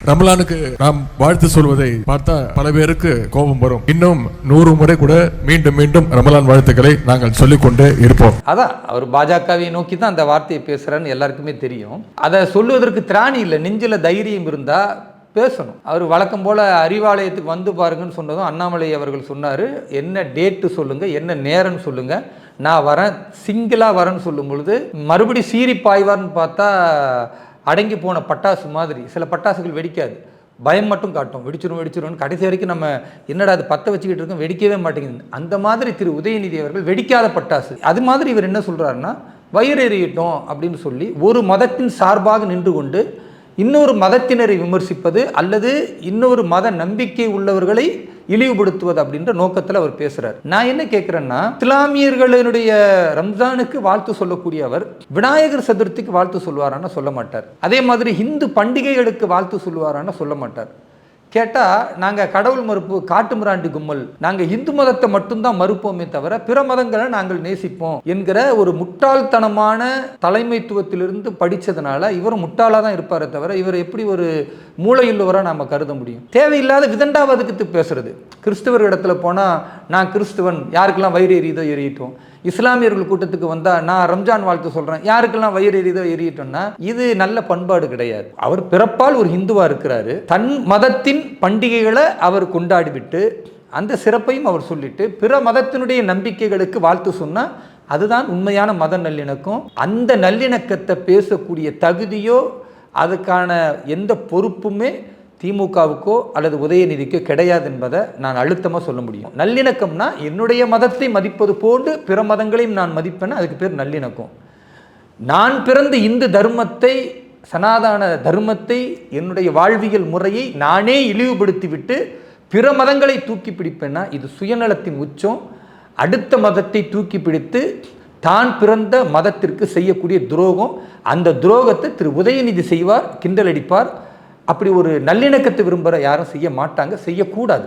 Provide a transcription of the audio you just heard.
ரமலானுக்கு நாம் வாழ்த்து சொல்வதை பார்த்தா பல பேருக்கு கோபம் வரும். இன்னும் 100 முறை கூட மீண்டும் மீண்டும் ரமலான் வாழ்த்துக்களை நாங்கள் சொல்லிக்கொண்டே இருப்போம். அதான் அவர் பாஜகவை நோக்கி தான் அந்த வார்த்தையை பேசுறான்னு எல்லாருக்குமே தெரியும். அதை சொல்லுவதற்கு திராணி இல்லை, நெஞ்சில தைரியம் இருந்தா பேசணும். அவர் வழக்கம் போல அறிவாலயத்துக்கு வந்து பாருங்கன்னு சொன்னதும் அண்ணாமலை அவர்கள் சொன்னார், என்ன டேட்டு சொல்லுங்க, என்ன நேரம்னு சொல்லுங்க, நான் வரேன், சிங்கிளாக வரேன்னு சொல்லும் பொழுது மறுபடி சீறி பாய்வார்னு பார்த்தா அடங்கி போன பட்டாசு மாதிரி. சில பட்டாசுகள் வெடிக்காது, பயம் மட்டும் காட்டும், வெடிச்சிரும் கடைசி வரைக்கும் நம்ம என்னடா அது பற்ற வச்சுக்கிட்டு இருக்கோம், வெடிக்கவே மாட்டேங்குது. அந்த மாதிரி திரு உதயநிதி அவர்கள் வெடிக்காத பட்டாசு. அது மாதிரி இவர் என்ன சொல்கிறாருன்னா, வயிறு எறியட்டும் அப்படின்னு சொல்லி ஒரு மதத்தின் சார்பாக நின்று கொண்டு இன்னொரு மதத்தினரை விமர்சிப்பது அல்லது இன்னொரு மத நம்பிக்கை உள்ளவர்களை இழிவுபடுத்துவது அப்படின்ற நோக்கத்தில் அவர் பேசுறார். நான் என்ன கேட்குறேன்னா, இஸ்லாமியர்களுடைய ரம்ஜானுக்கு வாழ்த்து சொல்லக்கூடிய அவர் விநாயகர் சதுர்த்திக்கு வாழ்த்து சொல்லுவாரான்னு சொல்ல மாட்டார். அதே மாதிரி இந்து பண்டிகைகளுக்கு வாழ்த்து சொல்லுவாரான்னு சொல்ல மாட்டார். கேட்டால் நாங்கள் கடவுள் மறுப்பு, காட்டு மிராண்டி கும்பல், நாங்கள் இந்து மதத்தை மட்டும்தான் மறுப்போமே தவிர பிற மதங்களை நாங்கள் நேசிப்போம் என்கிற ஒரு முட்டாள்தனமான தலைமைத்துவத்திலிருந்து படித்ததுனால இவரும் முட்டாளாக தான் இருப்பாரே தவிர இவர் எப்படி ஒரு மூளையுள்ளவராக நாம் கருத முடியும்? தேவையில்லாத விதண்டாவதுக்கு பேசுறது. கிறிஸ்தவர் இடத்துல போனால் நான் கிறிஸ்துவன், யாருக்கெல்லாம் வயிறு எரியுதோ எரியட்டும். இஸ்லாமியர்கள் கூட்டத்துக்கு வந்தால் நான் ரம்ஜான் வாழ்த்து சொல்கிறேன், யாருக்கெல்லாம் வயிறு எரியுதோ எரியட்டோம்னா இது நல்ல பண்பாடு கிடையாது. அவர் பிறப்பால் ஒரு ஹிந்துவாக இருக்கிறாரு, தன் மதத்தின் பண்டிகைகளை அவர் கொண்டாடிவிட்டு அந்த சிறப்பையும் அவர் சொல்லிட்டு பிற மதத்தினுடைய நம்பிக்கைகளுக்கு வாழ்த்து சொன்னால் அதுதான் உண்மையான மத நல்லிணக்கம். அந்த நல்லிணக்கத்தை பேசக்கூடிய தகுதியோ அதுக்கான எந்த பொறுப்புமே திமுகவுக்கோ அல்லது உதயநிதிக்கோ கிடையாது என்பதை நான் அழுத்தமாக சொல்ல முடியும். நல்லிணக்கம்னா என்னுடைய மதத்தை மதிப்பது போன்று பிற மதங்களையும் நான் மதிப்பேன், அதுக்கு பேர் நல்லிணக்கம். நான் பிறந்த இந்து தர்மத்தை, சனாதன தர்மத்தை, என்னுடைய வாழ்வியல் முறையை நானே இழிவுபடுத்திவிட்டு பிற மதங்களை தூக்கி பிடிப்பேன்னா இது சுயநலத்தின் உச்சம். அடுத்த மதத்தை தூக்கி பிடித்து தான் பிறந்த மதத்திற்கு செய்யக்கூடிய துரோகம். அந்த துரோகத்தை திரு உதயநிதி செய்வார், கிண்டல் அடிப்பார். அப்படி ஒரு நல்லிணக்கத்தை விரும்புகிற யாரும் செய்ய மாட்டாங்க, செய்யக்கூடாது.